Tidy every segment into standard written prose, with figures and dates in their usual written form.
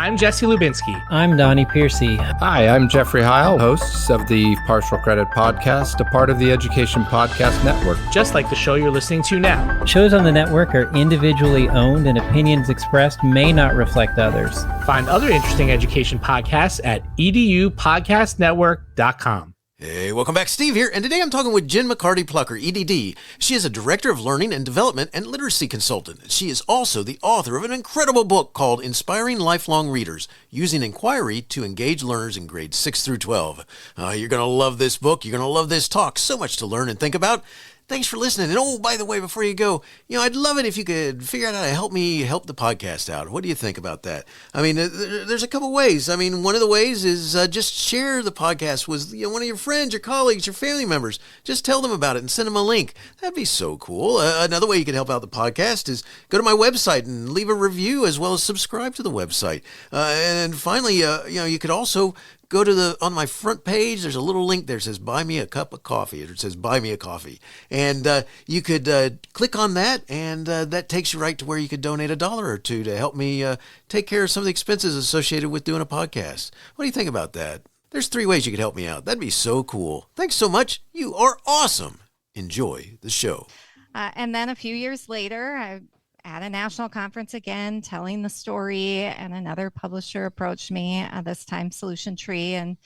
I'm Jesse Lubinsky. I'm Donnie Piercy. Hi, I'm Jeffrey Heil, hosts of the Partial Credit Podcast, a part of the Education Podcast Network. Just like the show you're listening to now. Shows on the network are individually owned and opinions expressed may not reflect others. Find other interesting education podcasts at edupodcastnetwork.com. Hey, welcome back. Steve here, and today I'm talking with Jen McCarty Plucker, EdD. She is a Director of Learning and Development and Literacy Consultant. She is also the author of an incredible book called Inspiring Lifelong Readers, Using Inquiry to Engage Learners in Grades 6 through 12. You're going to love this book. You're going to love this talk. So much to learn and think about. Thanks for listening. And oh, by the way, before you go, I'd love it if you could figure out how to help me help the podcast out. What do you think about that? I mean, there's a couple ways. I mean, one of the ways is just share the podcast with one of your friends, your colleagues, your family members. Just tell them about it and send them a link. That'd be so cool. Another way you can help out the podcast is go to my website and leave a review as well as subscribe to the website. And finally, you could also go to on my front page, there's a little link there that says buy me a cup of coffee. It says buy me a coffee. And you could click on that, and that takes you right to where you could donate $1 or $2 to help me take care of some of the expenses associated with doing a podcast. What do you think about that? There's 3 ways you could help me out. That'd be so cool. Thanks so much. You are awesome. Enjoy the show. And then a few years later, I at a national conference again, telling the story, and another publisher approached me, this time Solution Tree, and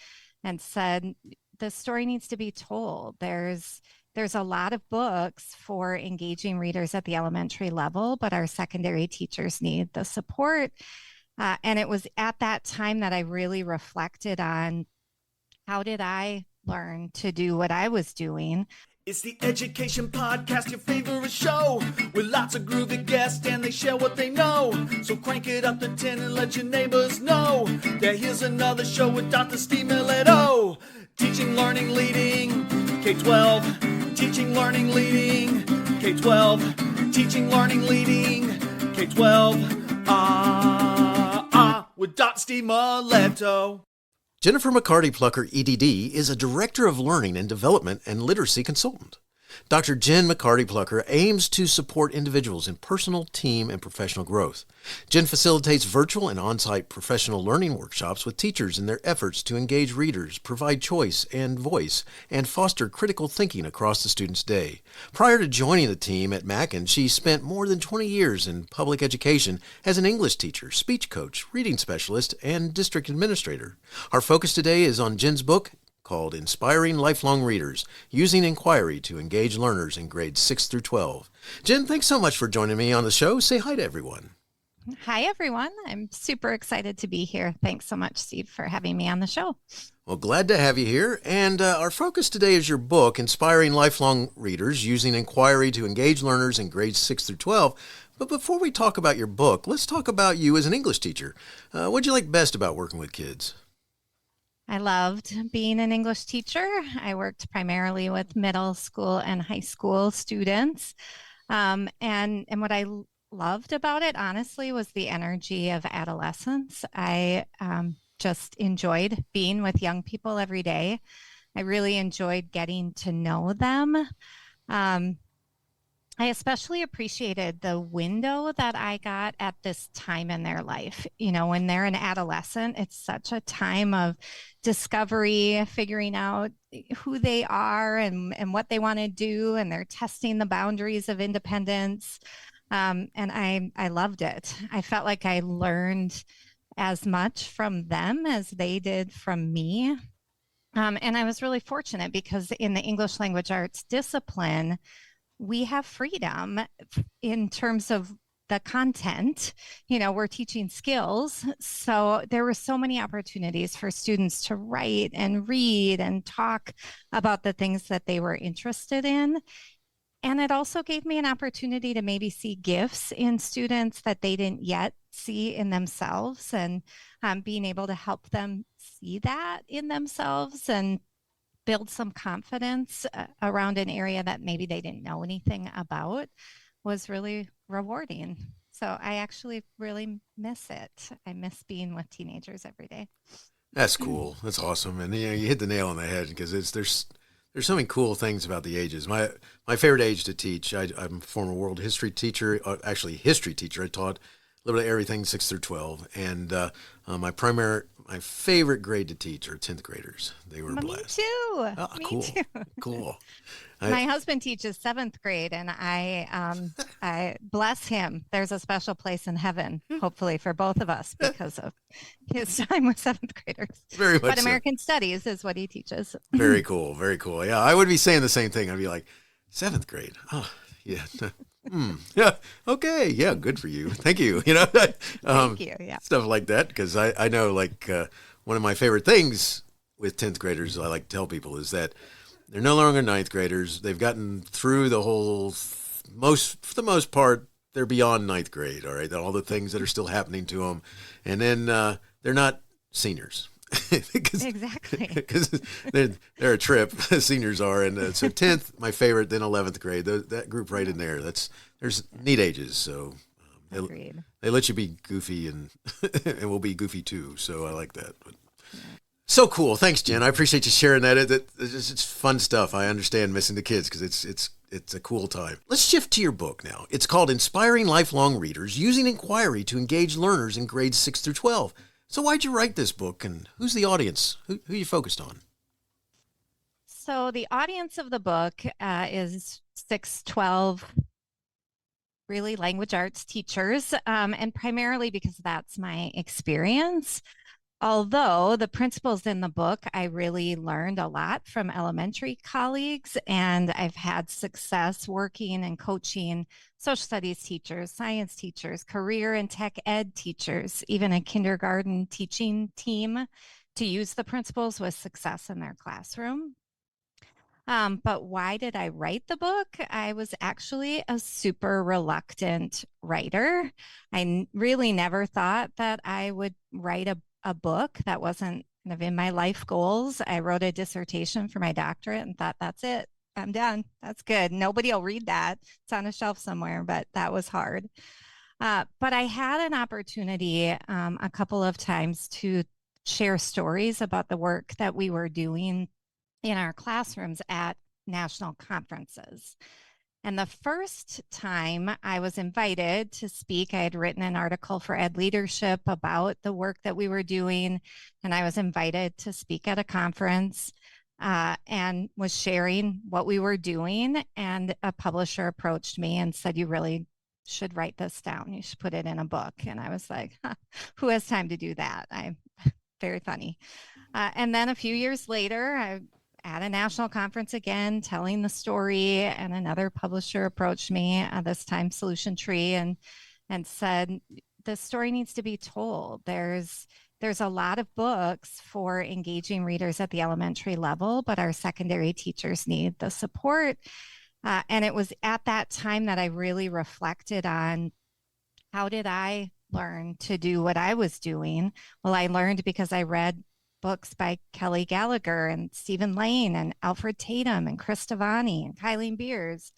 said, the story needs to be told. There's a lot of books for engaging readers at the elementary level, but our secondary teachers need the support. And it was at that time that I really reflected on how did I learn to do what I was doing. It's the Education Podcast, your favorite show, with lots of groovy guests and they share what they know. So crank it up to 10 and let your neighbors know that here's another show with Dr. Steve Milletto. Teaching, learning, leading, K-12. Teaching, learning, leading, K-12. Teaching, learning, leading, K-12. With Dr. Steve Milletto. Jennifer McCarty Plucker, EdD, is a Director of Learning and Development and Literacy Consultant. Dr. Jen McCarty Plucker aims to support individuals in personal, team, and professional growth. Jen facilitates virtual and on-site professional learning workshops with teachers in their efforts to engage readers, provide choice and voice, and foster critical thinking across the student's day. Prior to joining the team at Mackin, she spent more than 20 years in public education as an English teacher, speech coach, reading specialist, and district administrator. Our focus today is on Jen's book, called Inspiring Lifelong Readers, Using Inquiry to Engage Learners in Grades 6 through 12. Jen, thanks so much for joining me on the show. Say hi to everyone. Hi, everyone. I'm super excited to be here. Thanks so much, Steve, for having me on the show. Well, glad to have you here. And our focus today is your book, Inspiring Lifelong Readers, Using Inquiry to Engage Learners in Grades 6 through 12. But before we talk about your book, let's talk about you as an English teacher. What'd you like best about working with kids? I loved being an English teacher. I worked primarily with middle school and high school students. And what I loved about it, honestly, was the energy of adolescence. I just enjoyed being with young people every day. I really enjoyed getting to know them. I especially appreciated the window that I got at this time in their life. When they're an adolescent, it's such a time of discovery, figuring out who they are and what they want to do, and they're testing the boundaries of independence. And I loved it. I felt like I learned as much from them as they did from me. And I was really fortunate because in the English language arts discipline, we have freedom in terms of the content. We're teaching skills. So there were so many opportunities for students to write and read and talk about the things that they were interested in. And it also gave me an opportunity to maybe see gifts in students that they didn't yet see in themselves, and being able to help them see that in themselves and build some confidence around an area that maybe they didn't know anything about was really rewarding. So I actually really miss it. I miss being with teenagers every day. That's cool. That's awesome. And you hit the nail on the head because there's so many cool things about the ages. My favorite age to teach, I'm a former world history teacher, actually history teacher. I taught little bit of everything 6 through 12. And my favorite grade to teach are 10th graders. They were a blast. Me too. Oh, Me cool. too. Cool. My husband teaches 7th grade, and I bless him. There's a special place in heaven, hopefully, for both of us because of his time with 7th graders. Very much But so. American Studies is what he teaches. Very cool. Very cool. Yeah, I would be saying the same thing. I'd be like, 7th grade. Oh, yeah. Yeah. Okay. Yeah. Good for you. Thank you. Thank you. Yeah. Stuff like that. Because I know, like, one of my favorite things with 10th graders, I like to tell people, is that they're no longer 9th graders. They've gotten through the whole, for the most part, they're beyond 9th grade. All right. All the things that are still happening to them. And then they're not seniors. Exactly. Because they're a trip. Seniors are. And so 10th, my favorite, then 11th grade. That group right in there. There's neat ages. So they let you be goofy and we'll be goofy too. So I like that. But, so cool. Thanks, Jen. I appreciate you sharing that. It's fun stuff. I understand missing the kids because it's a cool time. Let's shift to your book now. It's called Inspiring Lifelong Readers, Using Inquiry to Engage Learners in Grades 6 through 12. So why'd you write this book, and who's the audience? Who you focused on? So the audience of the book is 6-12 really language arts teachers, and primarily because that's my experience. Although the principles in the book, I really learned a lot from elementary colleagues, and I've had success working and coaching social studies teachers, science teachers, career and tech ed teachers, even a kindergarten teaching team to use the principles with success in their classroom. But why did I write the book? I was actually a super reluctant writer. I really never thought that I would write a book. That wasn't kind of in my life goals. I wrote a dissertation for my doctorate and thought, that's it. I'm done. That's good. Nobody will read that. It's on a shelf somewhere, but that was hard. But I had an opportunity a couple of times to share stories about the work that we were doing in our classrooms at national conferences. And the first time I was invited to speak, I had written an article for Ed Leadership about the work that we were doing. And I was invited to speak at a conference and was sharing what we were doing. And a publisher approached me and said, you really should write this down. You should put it in a book. And I was like, who has time to do that? Very funny. And then a few years later, I at a national conference again, telling the story, and another publisher approached me, this time Solution Tree, and said, the story needs to be told. There's a lot of books for engaging readers at the elementary level, but our secondary teachers need the support. And it was at that time that I really reflected on, how did I learn to do what I was doing? Well, I learned because I read books by Kelly Gallagher and Stephen Lane and Alfred Tatum and Chris Stevani and Kylene Beers.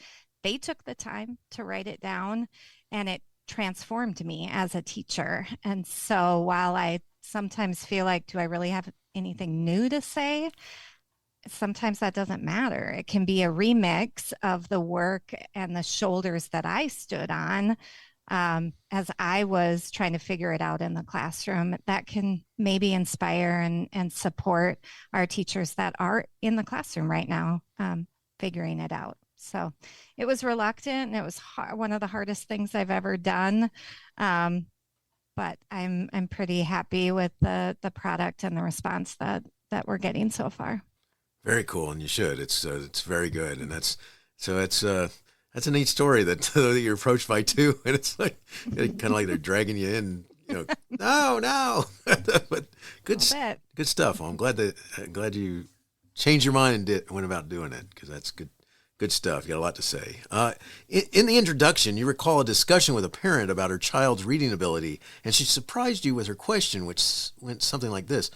They took the time to write it down, and it transformed me as a teacher. And so while I sometimes feel like, do I really have anything new to say? Sometimes that doesn't matter. It can be a remix of the work and the shoulders that I stood on as I was trying to figure it out in the classroom, that can maybe inspire and support our teachers that are in the classroom right now, figuring it out. So it was reluctant, and it was one of the hardest things I've ever done. But I'm pretty happy with the product and the response that we're getting so far. Very cool, and you should. It's very good, and that's a neat story that you're approached by too, and it's like kind of like they're dragging you in. No, but good stuff. Well, I'm glad you changed your mind and went about doing it, because that's good stuff. You got a lot to say. In the introduction, you recall a discussion with a parent about her child's reading ability, and she surprised you with her question, which went something like this.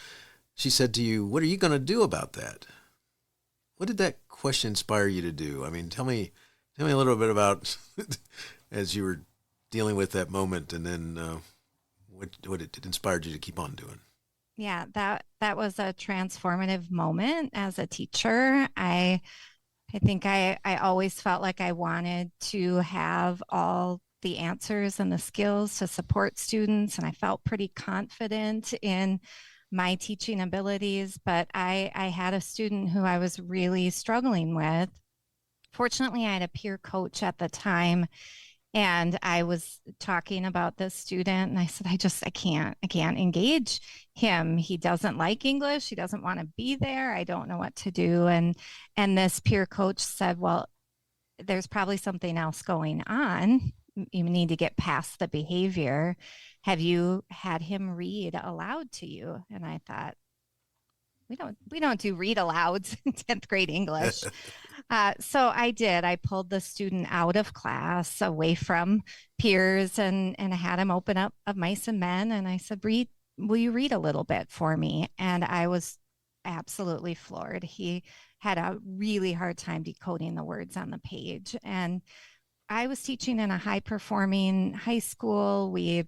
She said to you, "What are you going to do about that?" What did that question inspire you to do? I mean, tell me a little bit about as you were dealing with that moment, and then what it inspired you to keep on doing. Yeah, that was a transformative moment as a teacher. I think I always felt like I wanted to have all the answers and the skills to support students, and I felt pretty confident in my teaching abilities. But I had a student who I was really struggling with. Fortunately, I had a peer coach at the time, and I was talking about this student, and I said, I can't engage him. He doesn't like English. He doesn't want to be there. I don't know what to do. And this peer coach said, well, there's probably something else going on. You need to get past the behavior. Have you had him read aloud to you? And I thought, we don't do read alouds in 10th grade English. So I did. I pulled the student out of class, away from peers, and I had him open up Of Mice and Men. And I said, will you read a little bit for me? And I was absolutely floored. He had a really hard time decoding the words on the page. And I was teaching in a high-performing high school. We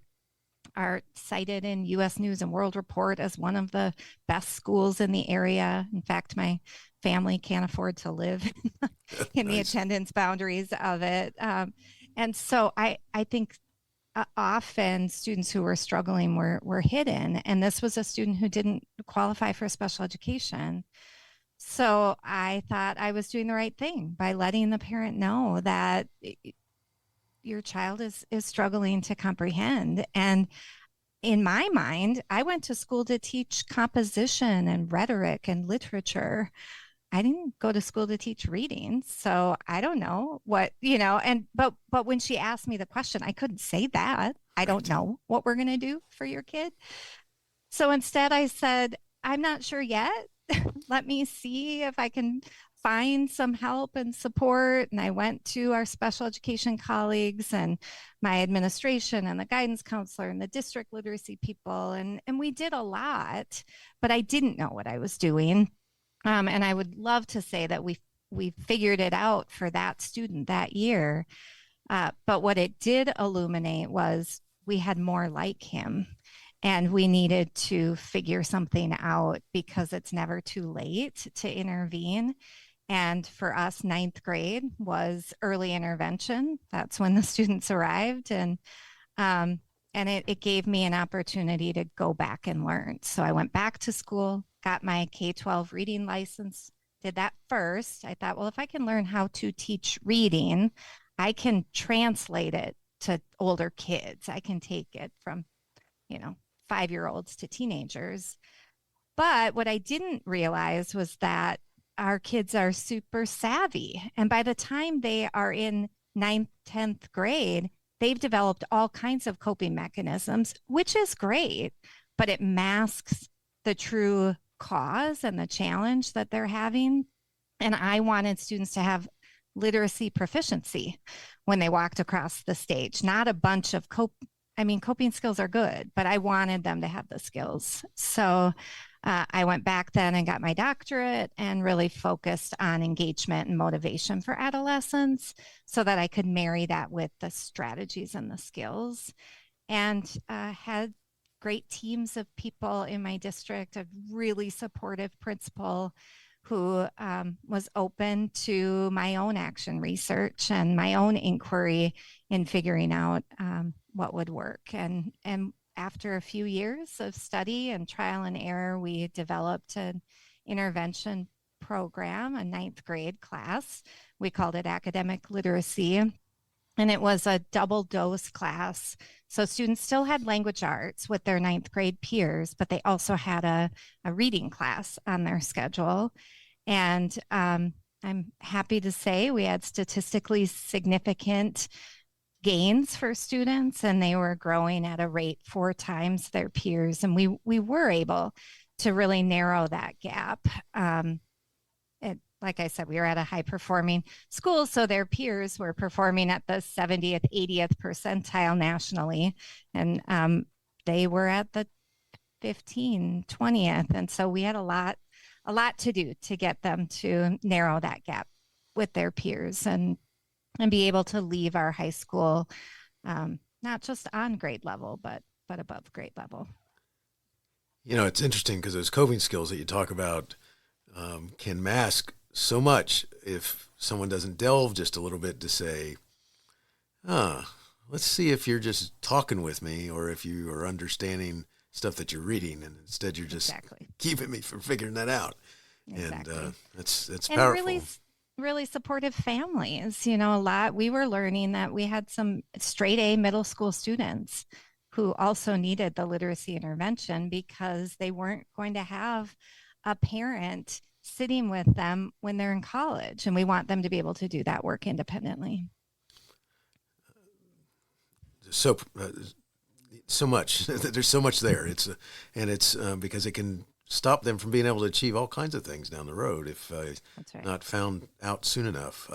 are cited in U.S. News and World Report as one of the best schools in the area. In fact, my family can't afford to live in the attendance boundaries of it. And so I think often students who were struggling were hidden. And this was a student who didn't qualify for special education. So I thought I was doing the right thing by letting the parent know that your child is struggling to comprehend. And in my mind, I went to school to teach composition and rhetoric and literature. I didn't go to school to teach reading. So I don't know what, but when she asked me the question, I couldn't say that. I don't know what we're going to do for your kid. So instead I said, I'm not sure yet. Let me see if I can find some help and support. And I went to our special education colleagues and my administration and the guidance counselor and the district literacy people. And we did a lot, but I didn't know what I was doing. And I would love to say that we figured it out for that student that year. But what it did illuminate was we had more like him. And we needed to figure something out because it's never too late to intervene. And for us, 9th grade was early intervention. That's when the students arrived. And it gave me an opportunity to go back and learn. So I went back to school, got my K-12 reading license, did that first. I thought, well, if I can learn how to teach reading, I can translate it to older kids. I can take it from, 5-year-olds to teenagers. But what I didn't realize was that our kids are super savvy. And by the time they are in 9th, 10th grade, they've developed all kinds of coping mechanisms, which is great, but it masks the true cause and the challenge that they're having. And I wanted students to have literacy proficiency when they walked across the stage, not a bunch of coping skills are good, but I wanted them to have the skills. So I went back then and got my doctorate and really focused on engagement and motivation for adolescents so that I could marry that with the strategies and the skills, and had great teams of people in my district, a really supportive principal who was open to my own action research and my own inquiry in figuring out what would work. And after a few years of study and trial and error, we developed an intervention program, a 9th grade class. We called it academic literacy. And it was a double dose class. So students still had language arts with their 9th grade peers, but they also had a reading class on their schedule. And I'm happy to say we had statistically significant gains for students, and they were growing at a rate 4 times their peers. And we were able to really narrow that gap. Like I said, we were at a high performing school, so their peers were performing at the 70th, 80th percentile nationally. And they were at the 15th, 20th. And so we had a lot to do to get them to narrow that gap with their peers and be able to leave our high school, not just on grade level, but above grade level. It's interesting because those coping skills that you talk about can mask so much if someone doesn't delve just a little bit to say, let's see if you're just talking with me or if you are understanding stuff that you're reading, and instead you're just keeping me from figuring that out. Exactly. And it's And powerful. really supportive families. A lot, we were learning that we had some straight A middle school students who also needed the literacy intervention because they weren't going to have a parent sitting with them when they're in college. And we want them to be able to do that work independently. So much. There's so much there. It's because it can stop them from being able to achieve all kinds of things down the road if not found out soon enough.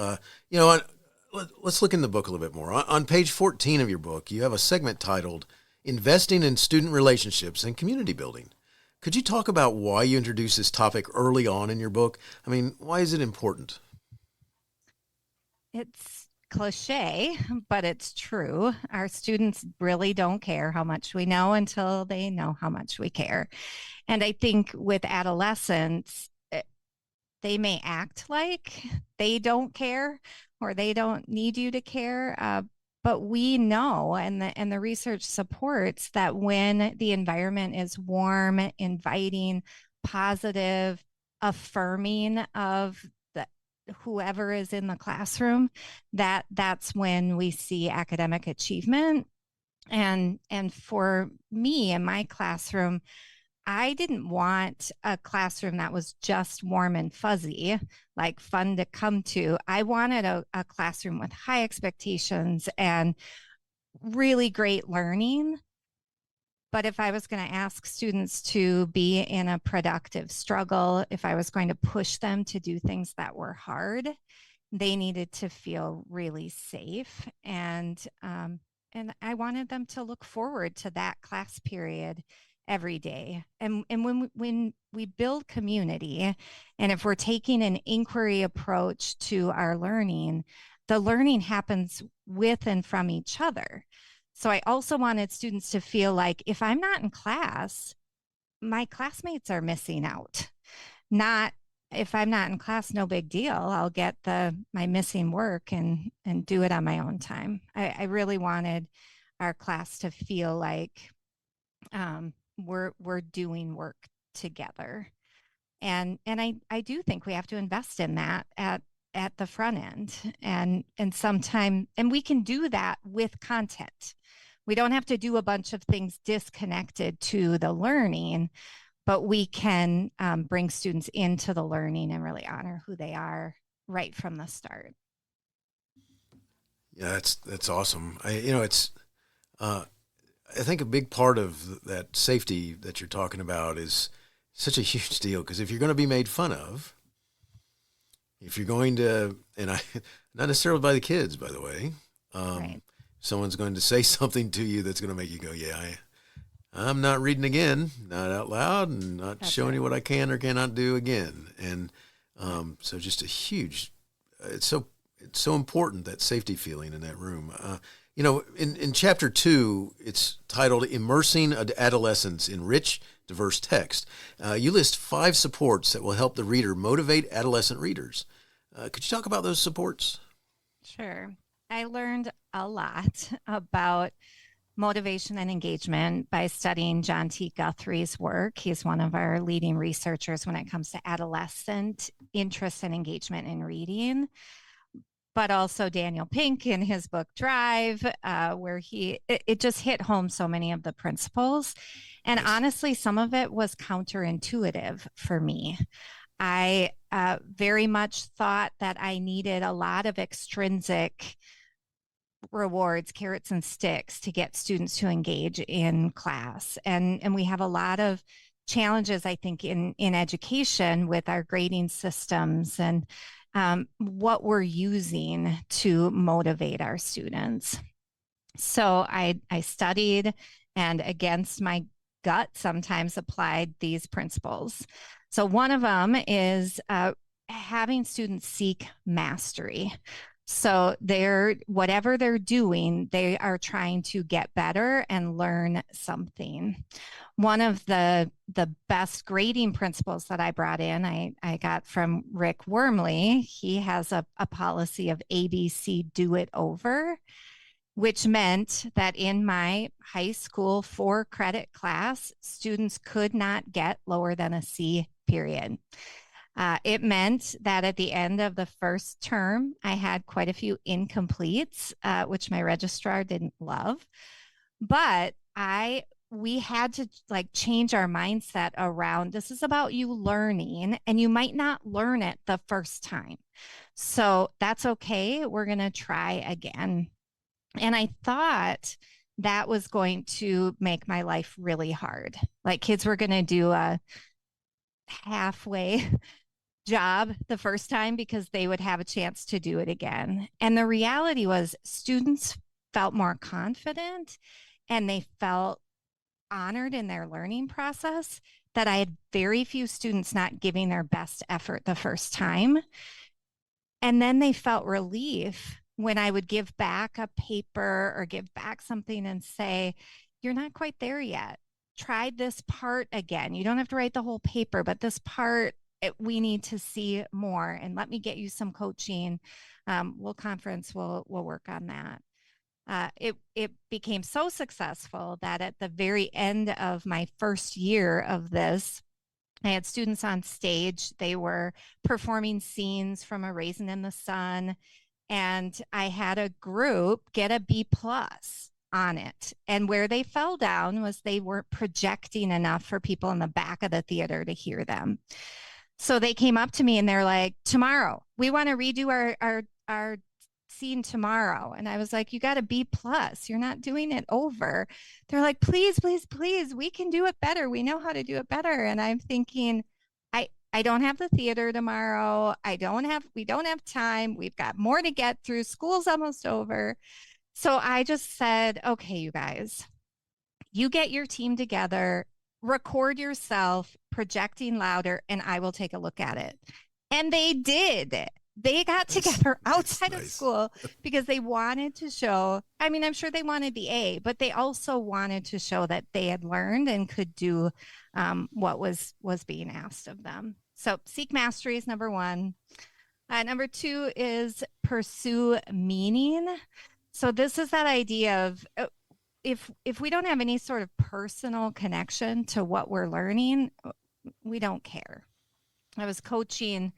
Let's look in the book a little bit more. On page 14 of your book, you have a segment titled "Investing in Student Relationships and Community Building." Could you talk about why you introduced this topic early on in your book? I mean, why is it important? It's cliche, but it's true. Our students really don't care how much we know until they know how much we care. And I think with adolescents, they may act like they don't care or they don't need you to care. But we know, and the research supports that when the environment is warm, inviting, positive, affirming of whoever is in the classroom, that's when we see academic achievement. And for me in my classroom, I didn't want a classroom that was just warm and fuzzy, like fun to come to. I wanted a classroom with high expectations and really great learning. But if I was going to ask students to be in a productive struggle, if I was going to push them to do things that were hard, they needed to feel really safe. And I wanted them to look forward to that class period every day. And when we build community, and if we're taking an inquiry approach to our learning, the learning happens with and from each other. So I also wanted students to feel like if I'm not in class, my classmates are missing out. Not if I'm not in class, no big deal. I'll get my missing work and do it on my own time. I really wanted our class to feel like we're doing work together. And I do think we have to invest in that at the front end and sometime, and we can do that with content. We don't have to do a bunch of things disconnected to the learning, but we can bring students into the learning and really honor who they are right from the start. Yeah, that's awesome. I think a big part of that safety that you're talking about is such a huge deal, because if you're going to be made fun of, if you're going to, not necessarily by the kids, by the way, right. Someone's going to say something to you that's going to make you go, yeah, I'm not reading again, not out loud, and not That's showing right. you what I can or cannot do again. And so just a huge, it's so important, that safety feeling in that room. In chapter 2, it's titled Immersing Adolescents in Rich, Diverse Text. You list 5 supports that will help the reader motivate adolescent readers. Could you talk about those supports? Sure. I learned a lot about motivation and engagement by studying John T. Guthrie's work. He's one of our leading researchers when it comes to adolescent interest and engagement in reading. But also Daniel Pink in his book Drive, where it just hit home so many of the principles. And honestly, some of it was counterintuitive for me. I very much thought that I needed a lot of extrinsic rewards, carrots and sticks, to get students to engage in class. And we have a lot of challenges, I think, in education with our grading systems and what we're using to motivate our students. So I studied, and against my gut, sometimes applied these principles. So one of them is having students seek mastery. So whatever they're doing, they are trying to get better and learn something. One of the best grading principles that I brought in, I got from Rick Wormley. He has a policy of ABC, do it over. which meant that in my high school 4-credit class, students could not get lower than a C, period. It meant that at the end of the first term, I had quite a few incompletes, which my registrar didn't love. But we had to change our mindset around this is about you learning, and you might not learn it the first time. So that's okay. We're going to try again. And I thought that was going to make my life really hard. Like kids were going to do a halfway job the first time because they would have a chance to do it again. And the reality was students felt more confident and they felt honored in their learning process, that I had very few students not giving their best effort the first time. And then they felt relief when I would give back a paper or give back something and say, you're not quite there yet. Try this part again. You don't have to write the whole paper, but this part, we need to see more, and let me get you some coaching. We'll work on that. It became so successful that at the very end of my first year of this, I had students on stage. They were performing scenes from A Raisin in the Sun, and I had a group get a B+ on it. And where they fell down was they weren't projecting enough for people in the back of the theater to hear them. So they came up to me and they're like, tomorrow, we want to redo our scene tomorrow. And I was like, you got a B+. You're not doing it over. They're like, please, please, please, we can do it better. We know how to do it better. And I'm thinking, I don't have the theater tomorrow. We don't have time. We've got more to get through. School's almost over. So I just said, okay, you guys, you get your team together, record yourself projecting louder, and I will take a look at it. And they did. They got together outside of school because they wanted to show, I mean, I'm sure they wanted the A, but they also wanted to show that they had learned and could do what was being asked of them. So seek mastery is number one. Number two is pursue meaning. So this is that idea of if we don't have any sort of personal connection to what we're learning, we don't care. I was coaching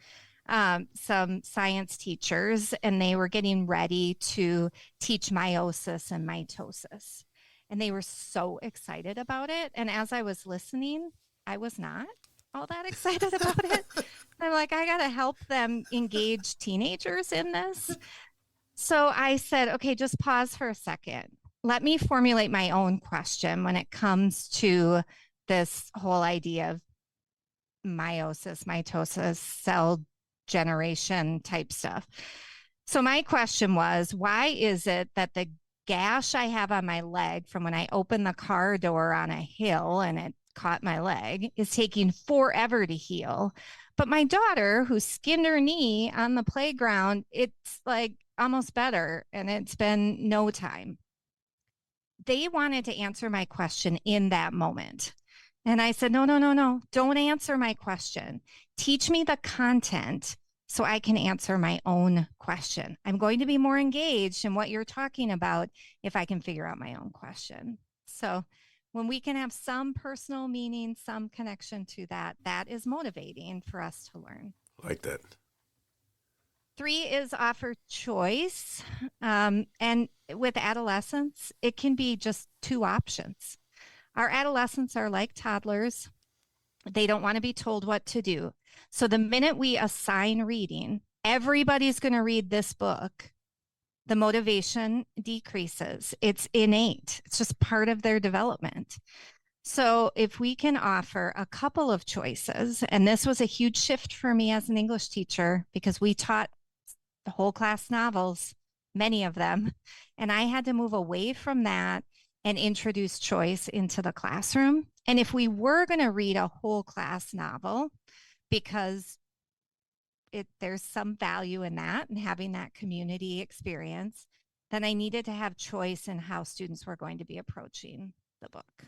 some science teachers, and they were getting ready to teach meiosis and mitosis. And they were so excited about it. And as I was listening, I was not all that excited about it. I'm like, I got to help them engage teenagers in this. So I said, okay, just pause for a second. Let me formulate my own question when it comes to this whole idea of meiosis, mitosis, cell generation type stuff. So my question was, why is it that the gash I have on my leg from when I opened the car door on a hill and it caught my leg is taking forever to heal? But my daughter, who skinned her knee on the playground, it's like almost better, and it's been no time. They wanted to answer my question in that moment. And I said, no, don't answer my question. Teach me the content so I can answer my own question. I'm going to be more engaged in what you're talking about if I can figure out my own question. So when we can have some personal meaning, some connection to that, that is motivating for us to learn. Like that. 3 is offer choice. And with adolescents, it can be just 2 options. Our adolescents are like toddlers. They don't want to be told what to do. So the minute we assign reading, everybody's going to read this book, the motivation decreases. It's innate. It's just part of their development. So if we can offer a couple of choices, and this was a huge shift for me as an English teacher because we taught the whole class novels, many of them, and I had to move away from that and introduce choice into the classroom. And if we were going to read a whole class novel, because there's some value in that and having that community experience, then I needed to have choice in how students were going to be approaching the book.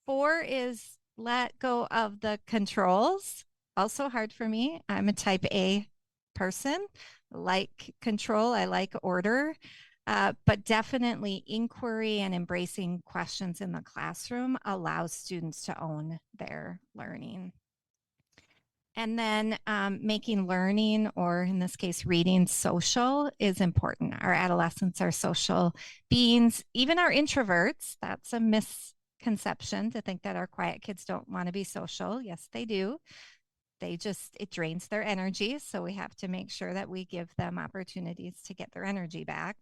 4 is let go of the controls. Also hard for me. I'm a type A person. I like control. I like order. But definitely inquiry and embracing questions in the classroom allows students to own their learning. And then making learning, or in this case, reading, social is important. Our adolescents are social beings, even our introverts. That's a misconception to think that our quiet kids don't want to be social. Yes, they do. It drains their energy. So we have to make sure that we give them opportunities to get their energy back.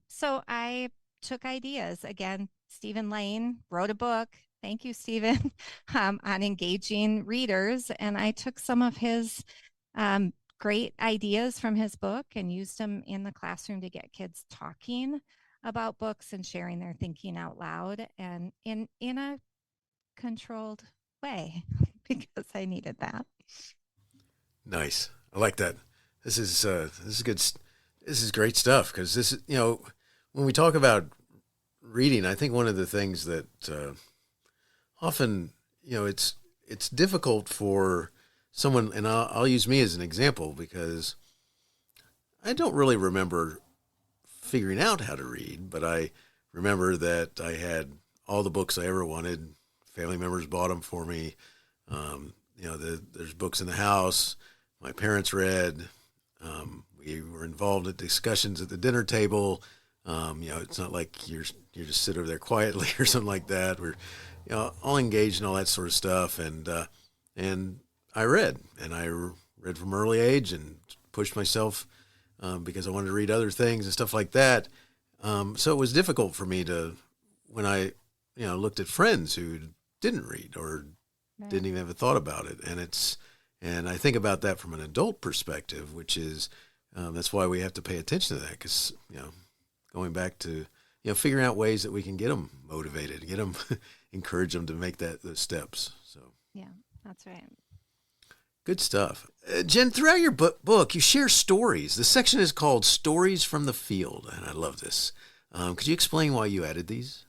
So I took ideas. Again, Stephen Lane wrote a book. Thank you, Stephen, on engaging readers. And I took some of his great ideas from his book and used them in the classroom to get kids talking about books and sharing their thinking out loud, and in a controlled way, because I needed that. Nice. I like that. This is good. This is great stuff, because this is, when we talk about reading, I think one of the things that often, it's difficult for someone, and I'll use me as an example, because I don't really remember figuring out how to read, but I remember that I had all the books I ever wanted. Family members bought them for me. There's books in the house. My parents read. We were involved in discussions at the dinner table. It's not like you just sit over there quietly or something like that. We're all engaged in all that sort of stuff. And I read from early age and pushed myself because I wanted to read other things and stuff like that. So it was difficult for me when I looked at friends who didn't read or didn't even have a thought about it. And I think about that from an adult perspective, which is, that's why we have to pay attention to that, because, going back to, figuring out ways that we can get them motivated, encourage them to make those steps. So yeah, that's right. Good stuff. Jen, throughout your book, you share stories. The section is called Stories from the Field, and I love this. Could you explain why you added these?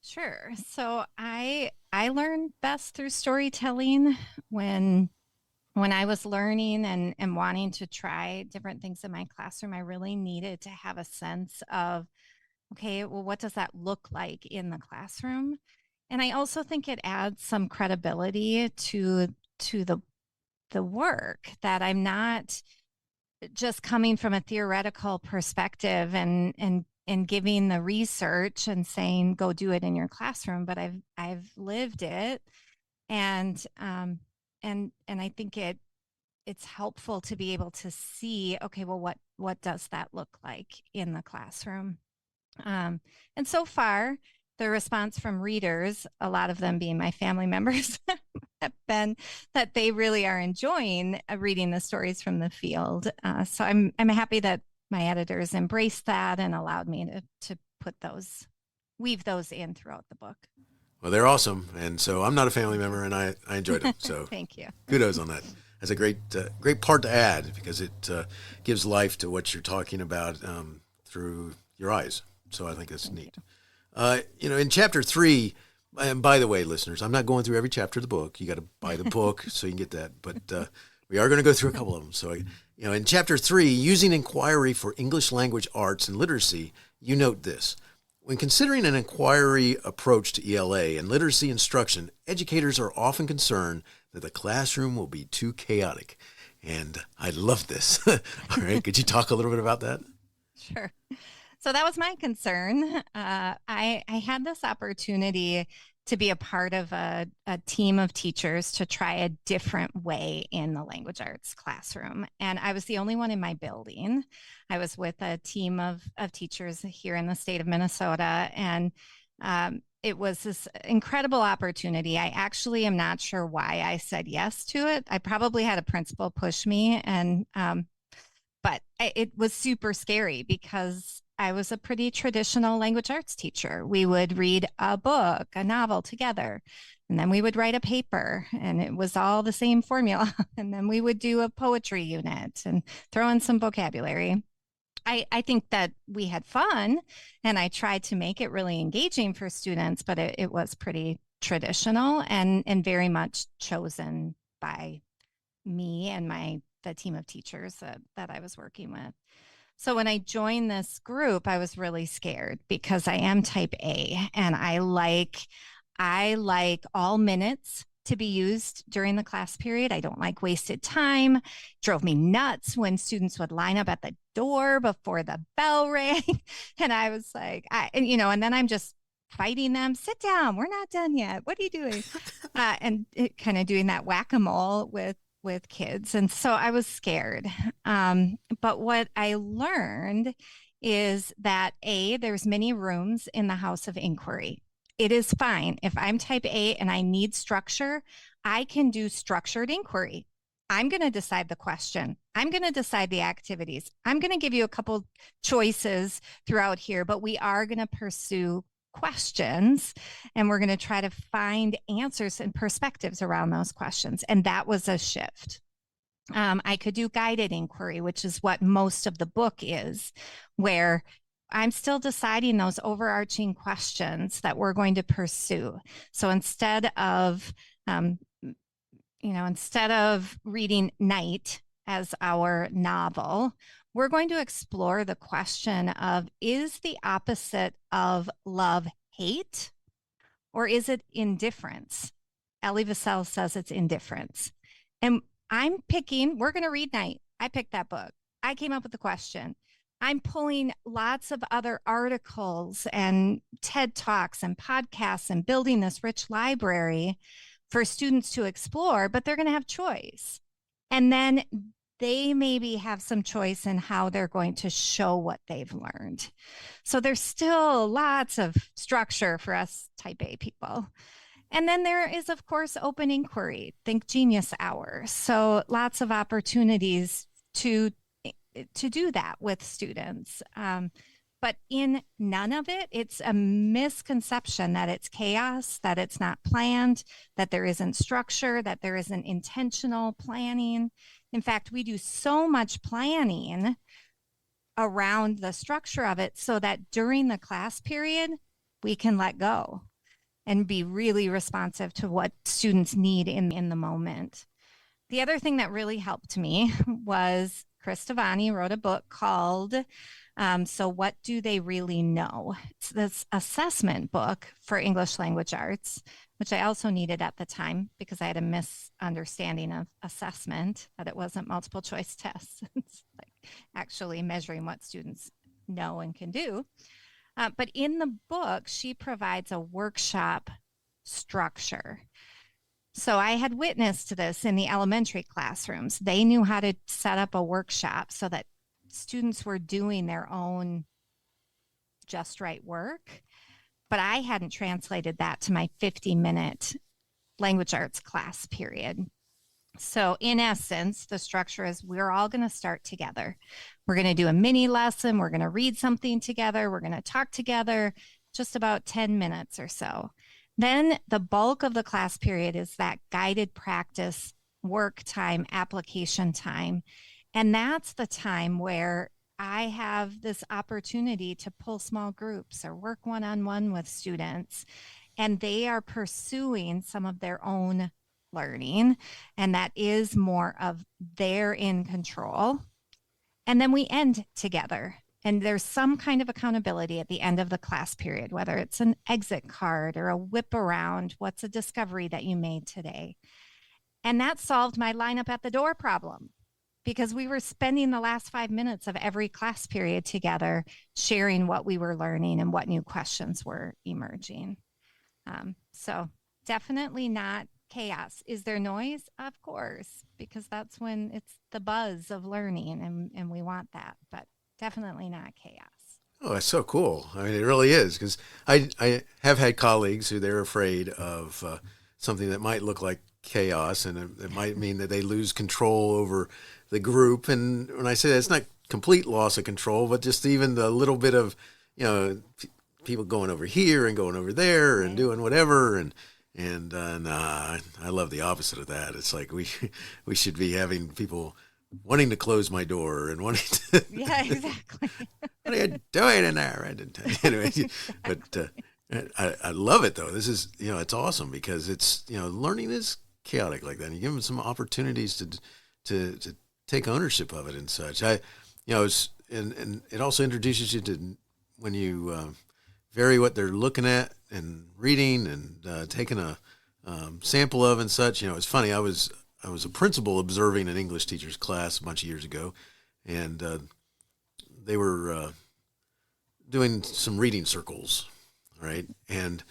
Sure. So I learned best through storytelling. When I was learning and wanting to try different things in my classroom, I really needed to have a sense of, okay, well, what does that look like in the classroom? And I also think it adds some credibility to the work, that I'm not just coming from a theoretical perspective and giving the research and saying, go do it in your classroom, but I've lived it. And I think it's helpful to be able to see, okay, well, what does that look like in the classroom? And so far, the response from readers, a lot of them being my family members, have been that they really are enjoying reading the stories from the field. So I'm happy that my editors embraced that and allowed me to weave those in throughout the book. Well, they're awesome. And so I'm not a family member, and I enjoyed them. So thank you. Kudos on that. That's a great part to add, because it gives life to what you're talking about through your eyes. So I think that's neat. In chapter 3, and by the way, listeners, I'm not going through every chapter of the book. You got to buy the book so you can get that. But we are going to go through a couple of them. So, in chapter 3, using inquiry for English language arts and literacy, you note this. When considering an inquiry approach to ELA and literacy instruction, educators are often concerned that the classroom will be too chaotic. And I love this. All right. Could you talk a little bit about that? Sure. So that was my concern. I had this opportunity to be a part of a team of teachers to try a different way in the language arts classroom. And I was the only one in my building. I was with a team of teachers here in the state of Minnesota. And it was this incredible opportunity. I actually am not sure why I said yes to it. I probably had a principal push me, but it was super scary because I was a pretty traditional language arts teacher. We would read a book, a novel together, and then we would write a paper, and it was all the same formula. And then we would do a poetry unit and throw in some vocabulary. I think that we had fun, and I tried to make it really engaging for students, but it was pretty traditional and very much chosen by me and the team of teachers that I was working with. So when I joined this group, I was really scared because I am type A and I like all minutes to be used during the class period. I don't like wasted time. It drove me nuts when students would line up at the door before the bell rang. And I was like, and then I'm just fighting them. Sit down. We're not done yet. What are you doing? And kind of doing that whack-a-mole with kids. And so I was scared. But what I learned is that there's many rooms in the house of inquiry. It is fine. If I'm type A and I need structure, I can do structured inquiry. I'm going to decide the question. I'm going to decide the activities. I'm going to give you a couple choices throughout here, but we are going to pursue questions and we're going to try to find answers and perspectives around those questions. And that was a shift. I could do guided inquiry, which is what most of the book is, where I'm still deciding those overarching questions that we're going to pursue. So instead of reading Night as our novel, we're going to explore the question of, is the opposite of love hate, or is it indifference? Elie Wiesel says it's indifference. And we're going to read Night. I picked that book. I came up with the question. I'm pulling lots of other articles and TED Talks and podcasts and building this rich library for students to explore, but they're going to have choice. And then they maybe have some choice in how they're going to show what they've learned. So there's still lots of structure for us type A people. And then there is, of course, open inquiry, think Genius Hour. So lots of opportunities to do that with students. But in none of it, it's a misconception that it's chaos, that it's not planned, that there isn't structure, that there isn't intentional planning. In fact, we do so much planning around the structure of it so that during the class period, we can let go and be really responsive to what students need in the moment. The other thing that really helped me was Chris Tavani wrote a book called So What Do They Really Know? It's this assessment book for English language arts, which I also needed at the time because I had a misunderstanding of assessment, that it wasn't multiple choice tests. It's like actually measuring what students know and can do. But in the book, she provides a workshop structure. So I had witnessed this in the elementary classrooms. They knew how to set up a workshop so that students were doing their own just right work. But I hadn't translated that to my 50-minute language arts class period. So in essence, the structure is we're all going to start together. We're going to do a mini lesson. We're going to read something together. We're going to talk together, just about 10 minutes or so. Then the bulk of the class period is that guided practice, work time, application time. And that's the time where I have this opportunity to pull small groups or work one-on-one with students, and they are pursuing some of their own learning, and that is more of they're in control. And then we end together. And there's some kind of accountability at the end of the class period, whether it's an exit card or a whip around, what's a discovery that you made today? And that solved my lineup at the door problem because we were spending the last 5 minutes of every class period together, sharing what we were learning and what new questions were emerging. So definitely not chaos. Is there noise? Of course, because that's when it's the buzz of learning and we want that, but definitely not chaos. Oh, that's so cool. I mean, it really is, because I have had colleagues who they're afraid of something that might look like chaos, and it might mean that they lose control over the group. And when I say that, it's not complete loss of control, but just even the little bit of, people going over here and going over there and doing whatever. And I love the opposite of that. It's like we should be having people wanting to close my door and wanting to. Yeah, exactly. What are you doing in there? Anyway, but I love it though. This is, it's awesome because it's, learning is chaotic like that. And you give them some opportunities to take ownership of it and such. I was and it also introduces you to when you vary what they're looking at and reading and taking a sample of and such. It's funny. I was a principal observing an English teacher's class a bunch of years ago, and they were doing some reading circles, right? And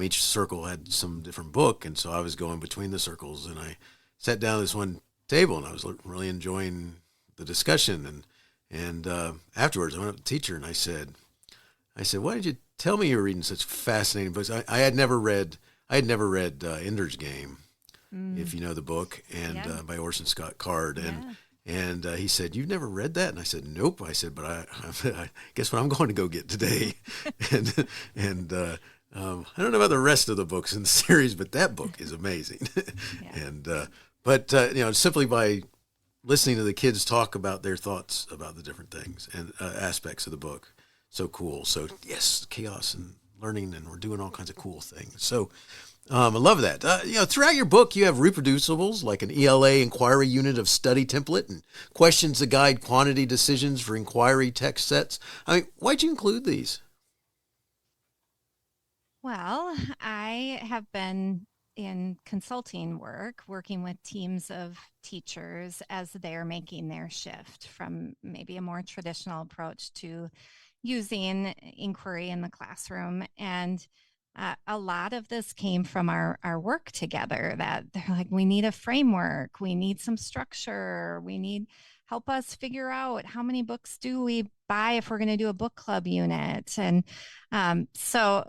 each circle had some different book, and so I was going between the circles, and I sat down at this one table, and I was really enjoying the discussion. And afterwards, I went up to the teacher, and I said, "Why did you tell me you were reading such fascinating books?" I had never read Ender's Game, if you know the book, and by Orson Scott Card, and he said, "You've never read that?" And I said, "Nope." I said, "But I guess what I'm going to go get today." and I don't know about the rest of the books in the series, but that book is amazing. But simply by listening to the kids talk about their thoughts about the different things and aspects of the book, so cool. So yes, chaos and learning, and we're doing all kinds of cool things. So I love that. Throughout your book, you have reproducibles like an ELA inquiry unit of study template and questions to guide quantity decisions for inquiry text sets. Why'd you include these? Well, I have been in consulting work, working with teams of teachers as they're making their shift from maybe a more traditional approach to using inquiry in the classroom. And a lot of this came from our work together, that they're like, we need a framework, we need some structure, help us figure out how many books do we buy if we're going to do a book club unit. And so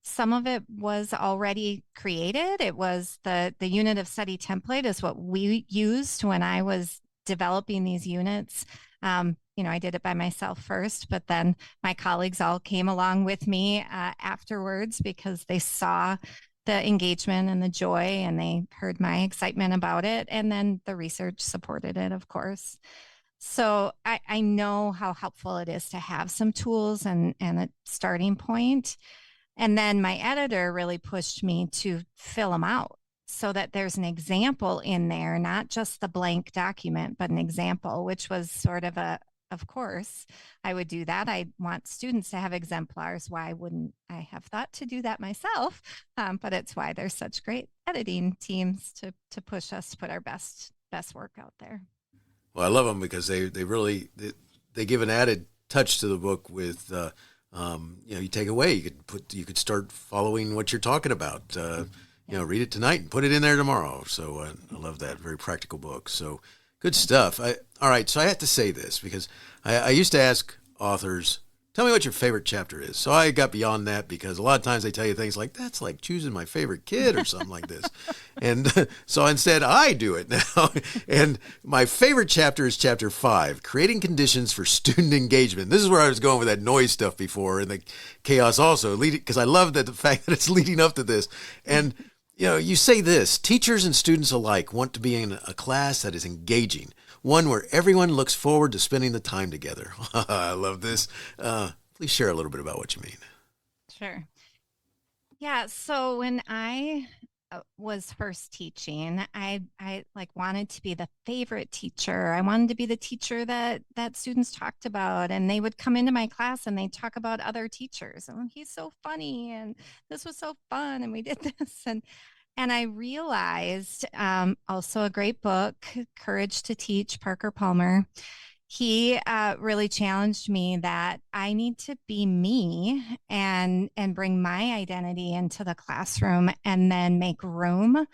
some of it was already created. It was the unit of study template is what we used when I was developing these units. I did it by myself first, but then my colleagues all came along with me afterwards because they saw the engagement and the joy, and they heard my excitement about it. And then the research supported it, of course. So I know how helpful it is to have some tools and a starting point. And then my editor really pushed me to fill them out so that there's an example in there, not just the blank document, but an example, which was sort of of course, I would do that. I want students to have exemplars. Why wouldn't I have thought to do that myself? But it's why there's such great editing teams to push us to put our best work out there. Well, I love them because they really give an added touch to the book with you take away. You could start following what you're talking about. Read it tonight and put it in there tomorrow. So I love that. Very practical book. So good stuff. All right. So I have to say this because I used to ask authors, tell me what your favorite chapter is. So I got beyond that because a lot of times they tell you things like, that's like choosing my favorite kid or something like this. And so instead I do it now. And my favorite chapter is chapter 5, creating conditions for student engagement. This is where I was going with that noise stuff before and the chaos also, because I love the fact that it's leading up to this. And you say this, teachers and students alike want to be in a class that is engaging, one where everyone looks forward to spending the time together. I love this. Please share a little bit about what you mean. Sure. Yeah. So when I was first teaching, I wanted to be the favorite teacher. I wanted to be the teacher that students talked about, and they would come into my class and they'd talk about other teachers. And he's so funny, and this was so fun, and we did this. And I realized, also a great book, Courage to Teach, Parker Palmer. He really challenged me that I need to be me and bring my identity into the classroom, and then make room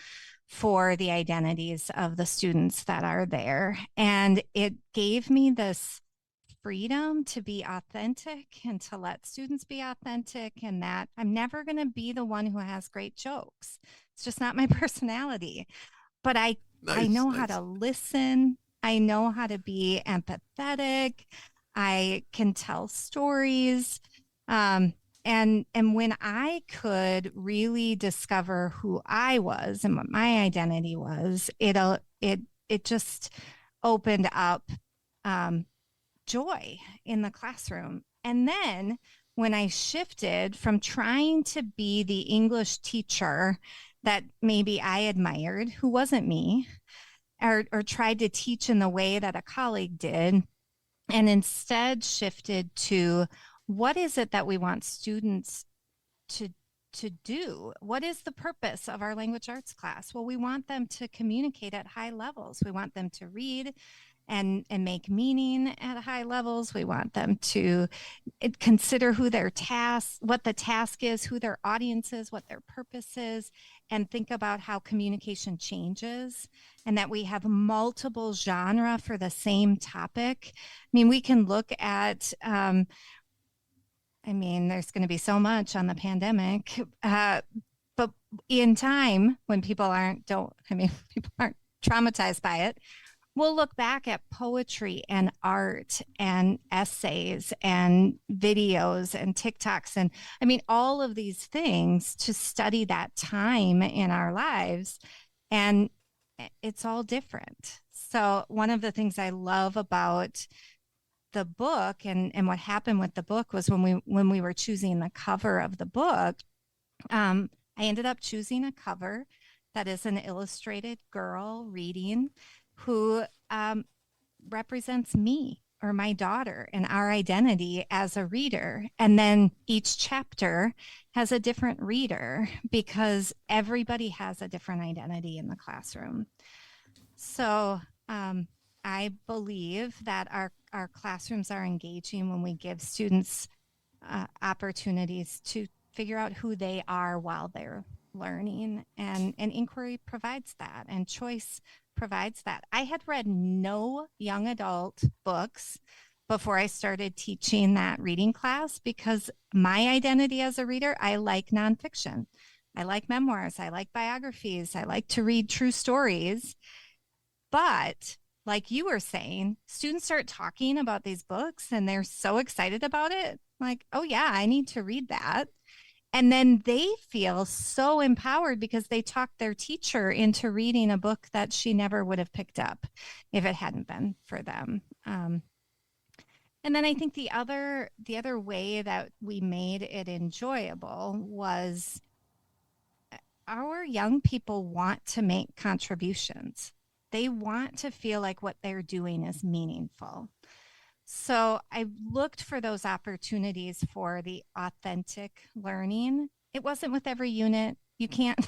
for the identities of the students that are there. And it gave me this freedom to be authentic and to let students be authentic, and that I'm never going to be the one who has great jokes. It's just not my personality. But I know how to listen. I know how to be empathetic. I can tell stories. And when I could really discover who I was and what my identity was, it just opened up joy in the classroom. And then when I shifted from trying to be the English teacher that maybe I admired, who wasn't me, or tried to teach in the way that a colleague did, and instead shifted to what is it that we want students to do? What is the purpose of our language arts class? Well, we want them to communicate at high levels. We want them to read and make meaning at high levels. We want them to consider who their task, what the task is, who their audience is, what their purpose is, and think about how communication changes and that we have multiple genre for the same topic. I mean, we can look at, there's going to be so much on the pandemic, but in time when people aren't traumatized by it, we'll look back at poetry and art and essays and videos and TikToks and all of these things to study that time in our lives. And it's all different. So one of the things I love about the book and what happened with the book was when we were choosing the cover of the book, I ended up choosing a cover that is an illustrated girl reading who represents me or my daughter and our identity as a reader. And then each chapter has a different reader because everybody has a different identity in the classroom. So I believe that our classrooms are engaging when we give students opportunities to figure out who they are while they're learning, and inquiry provides that, and choice provides that. I had read no young adult books before I started teaching that reading class because my identity as a reader, I like nonfiction. I like memoirs. I like biographies. I like to read true stories. But like you were saying, students start talking about these books and they're so excited about it. Like, oh yeah, I need to read that. And then they feel so empowered because they talked their teacher into reading a book that she never would have picked up if it hadn't been for them. And then I think the other way that we made it enjoyable was our young people want to make contributions. They want to feel like what they're doing is meaningful. So I looked for those opportunities for the authentic learning. It wasn't with every unit. You can't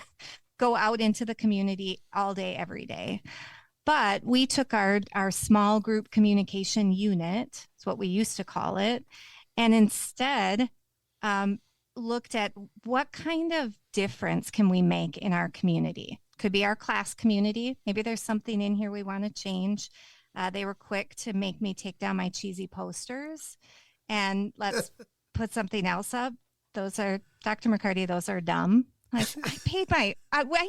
go out into the community all day, every day. But we took our small group communication unit, that's what we used to call it, and instead looked at what kind of difference can we make in our community. Could be our class community. Maybe there's something in here we want to change. They were quick to make me take down my cheesy posters and let's put something else up. Those are, Dr. McCarty, those are dumb. Like, I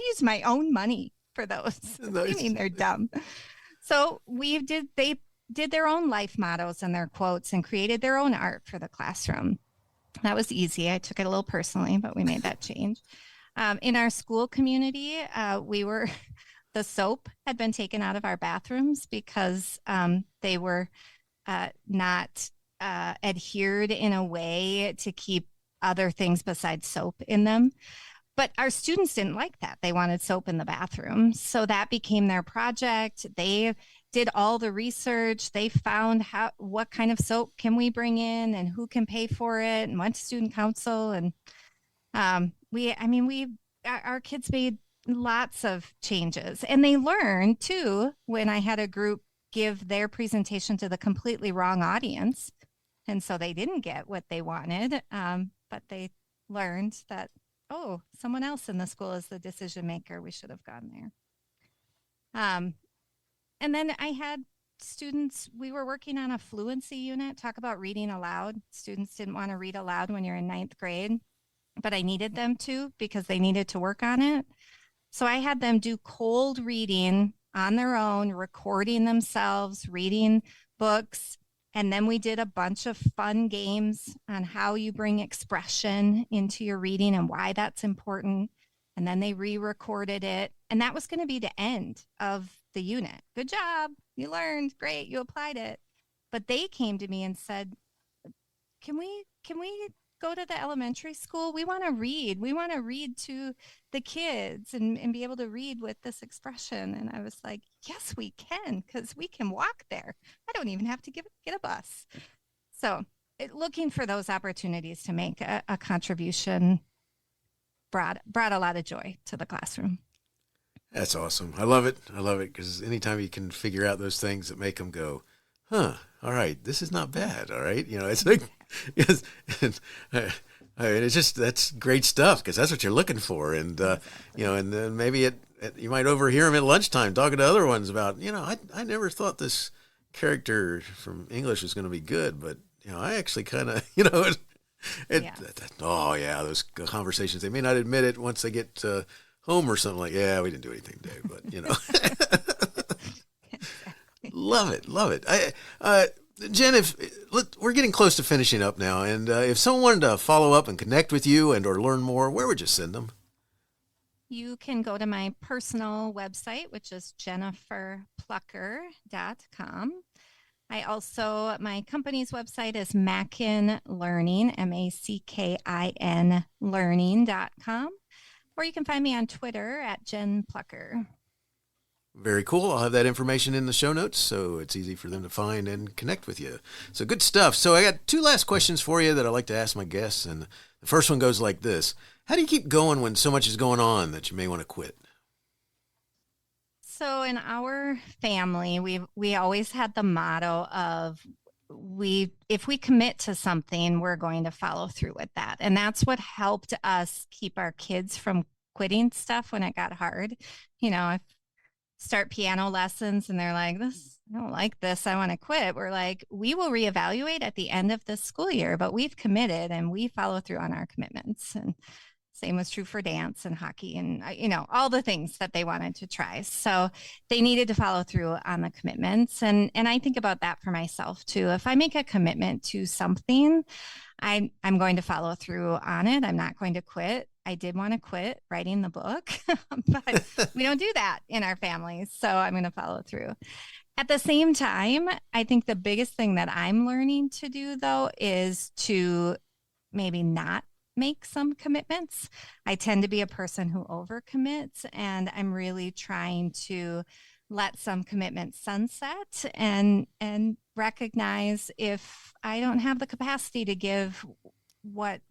used my own money for those. Nice. I mean, they're dumb. So they did their own life mottos and their quotes and created their own art for the classroom. That was easy. I took it a little personally, but we made that change. In our school community, the soap had been taken out of our bathrooms because they were not adhered in a way to keep other things besides soap in them. But our students didn't like that. They wanted soap in the bathroom. So that became their project. They did all the research. They found what kind of soap can we bring in and who can pay for it, and went to student council. And our kids made lots of changes, and they learned too when I had a group give their presentation to the completely wrong audience, and so they didn't get what they wanted, but they learned that, oh, someone else in the school is the decision maker, we should have gone there. And then I had students, we were working on a fluency unit, talk about reading aloud. Students didn't want to read aloud when you're in 9th grade, but I needed them to because they needed to work on it. So I had them do cold reading on their own, recording themselves, reading books. And then we did a bunch of fun games on how you bring expression into your reading and why that's important. And then they re-recorded it. And that was going to be the end of the unit. Good job. You learned. Great. You applied it. But they came to me and said, can we go to the elementary school. We want to read. We want to read to the kids and be able to read with this expression. And I was like, yes, we can, because we can walk there. I don't even have to get a bus. So looking for those opportunities to make a contribution brought a lot of joy to the classroom. That's awesome. I love it. Because anytime you can figure out those things that make them go, huh, all right, this is not bad. All right. It's like, it's just, that's great stuff, because that's what you're looking for. And, and then maybe you might overhear them at lunchtime talking to other ones about, I never thought this character from English was going to be good, but, I actually kind of, those conversations, they may not admit it once they get home or something, like, yeah, we didn't do anything today, but, Love it. Jen, we're getting close to finishing up now, and if someone wanted to follow up and connect with you and or learn more, where would you send them? You can go to my personal website, which is jenniferplucker.com. My company's website is Mackin Learning, MACKIN learning.com, or you can find me on Twitter at Jen Plucker. Very cool. I'll have that information in the show notes, so it's easy for them to find and connect with you. So good stuff. So I got 2 last questions for you that I like to ask my guests, and the first one goes like this. How do you keep going when so much is going on that you may want to quit? So in our family, we always had the motto of if we commit to something, we're going to follow through with that. And that's what helped us keep our kids from quitting stuff when it got hard. If start piano lessons and they're like, I don't like this, I want to quit. We're like, we will reevaluate at the end of this school year, but we've committed and we follow through on our commitments. And same was true for dance and hockey and, all the things that they wanted to try. So they needed to follow through on the commitments. And I think about that for myself too. If I make a commitment to something, I'm going to follow through on it. I'm not going to quit. I did want to quit writing the book, but we don't do that in our families. So I'm going to follow through. At the same time, I think the biggest thing that I'm learning to do, though, is to maybe not make some commitments. I tend to be a person who overcommits, and I'm really trying to let some commitments sunset and recognize if I don't have the capacity to give what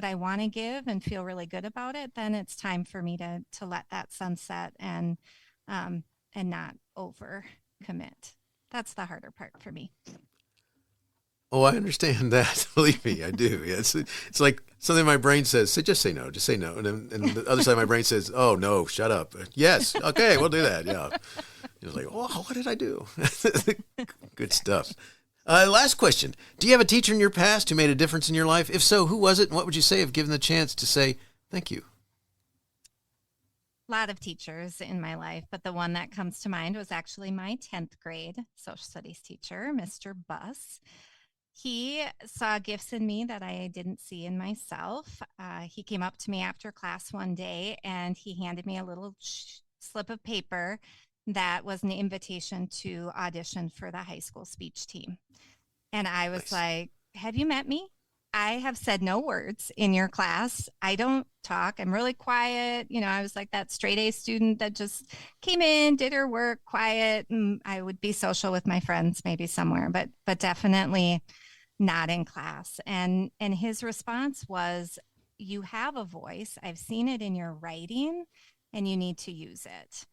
I want to give and feel really good about it, then it's time for me to let that sunset and not over commit. That's the harder part for me. Oh, I understand that. Believe me, I do. Yeah, it's like something my brain says, just say no, and the other side of my brain says, oh no, shut up. Yes, okay, we'll do that. Yeah. It's like, oh, what did I do? Good stuff. Last question. Do you have a teacher in your past who made a difference in your life? If so, who was it? And what would you say if given the chance to say thank you? A lot of teachers in my life, but the one that comes to mind was actually my 10th grade social studies teacher, Mr. Buss. He saw gifts in me that I didn't see in myself. He came up to me after class one day and he handed me a little slip of paper that was an invitation to audition for the high school speech team. And I was like, have you met me? I have said no words in your class. I don't talk. I'm really quiet. I was like that straight A student that just came in, did her work, quiet. And I would be social with my friends, maybe somewhere, but definitely not in class. And his response was, you have a voice. I've seen it in your writing and you need to use it.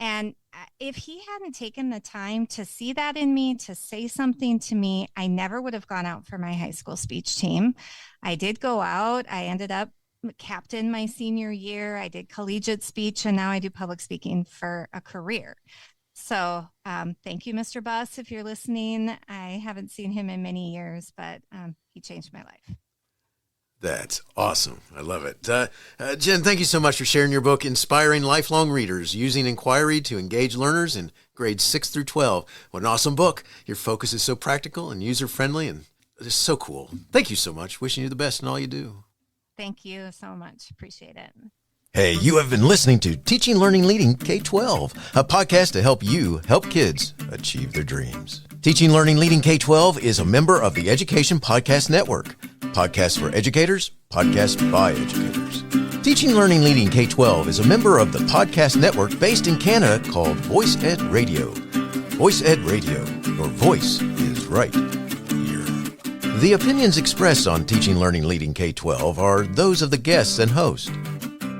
And if he hadn't taken the time to see that in me, to say something to me, I never would have gone out for my high school speech team. I did go out. I ended up captain my senior year. I did collegiate speech, and now I do public speaking for a career. So thank you, Mr. Buss, if you're listening. I haven't seen him in many years, but he changed my life. That's awesome. I love it. Jen, thank you so much for sharing your book, Inspiring Lifelong Readers, Using Inquiry to Engage Learners in Grades 6 through 12. What an awesome book. Your focus is so practical and user-friendly and just so cool. Thank you so much. Wishing you the best in all you do. Thank you so much. Appreciate it. Hey, you have been listening to Teaching, Learning, Leading K-12, a podcast to help you help kids achieve their dreams. Teaching, Learning, Leading K-12 is a member of the Education Podcast Network. Podcasts for educators, podcasts by educators. Teaching, Learning, Leading K-12 is a member of the podcast network based in Canada called Voice Ed Radio. Voice Ed Radio. Your voice is right here. The opinions expressed on Teaching, Learning, Leading K-12 are those of the guests and host.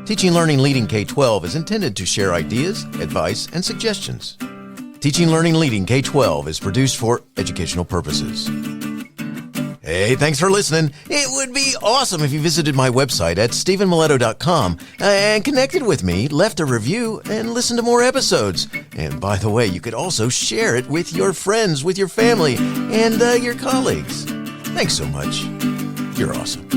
Teaching, Learning, Leading K-12 is intended to share ideas, advice, and suggestions. Teaching, Learning, Leading K-12 is produced for educational purposes. Hey, thanks for listening. It would be awesome if you visited my website at stephenmiletto.com and connected with me, left a review, and listened to more episodes. And by the way, you could also share it with your friends, with your family, and your colleagues. Thanks so much. You're awesome.